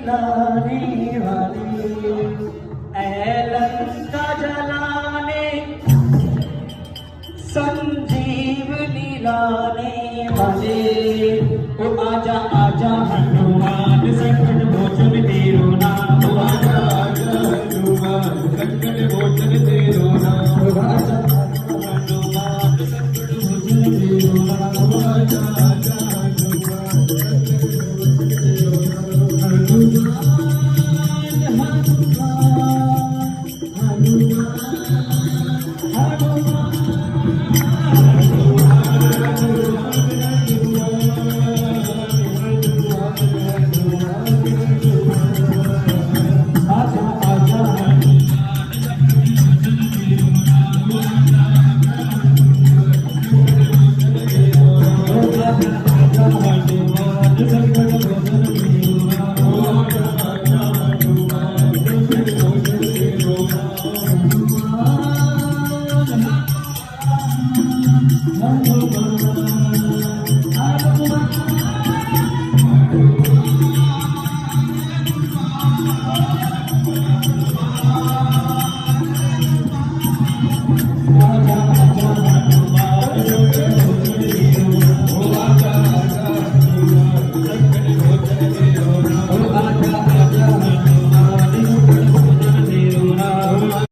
लाने वाले लंका जलाने संजीवनी लाने वाले ओ आजा आजा हनुमान संकट मोचन तेरो नाम आजा आजा हनुमान संकट मोचन तेरो नाम आजा हनुमान संकट मोचन तेरो नाम आजा आजा हनुमान संकट मोचन तेरो